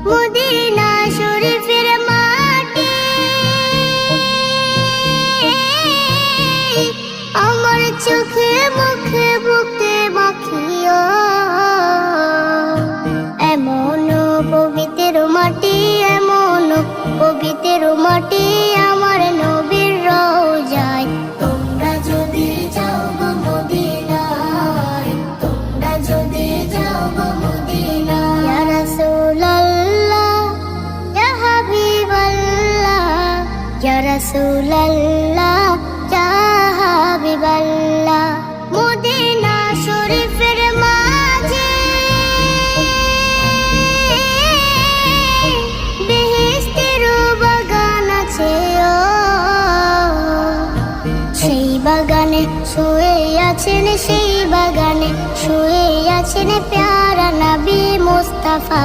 Medina শরীফের মাটি আমার চোখে মুখে বুকে মাখিও। এমন পবিত্র মাটি, এমন পবিত্র মাটি আমার নবীর রওজায়। তোমরা যদি যাও গো মদিনায়, তোমরা যদি যাও গো মদিনায়। ইয়া রাসূলুল্লাহ, ইয়া হাবিবাল্লাহ, ইয়া রাসূলুল্লাহ, ইয়া হাবিবাল্লাহ। মদিনা শরীফের মাঝে বেহেশতের বাগান আছে ও। সেই বাগানে শুয়ে আছেন, সেই বাগানে শুয়ে আছেন প্যারা নবী মুস্তাফা।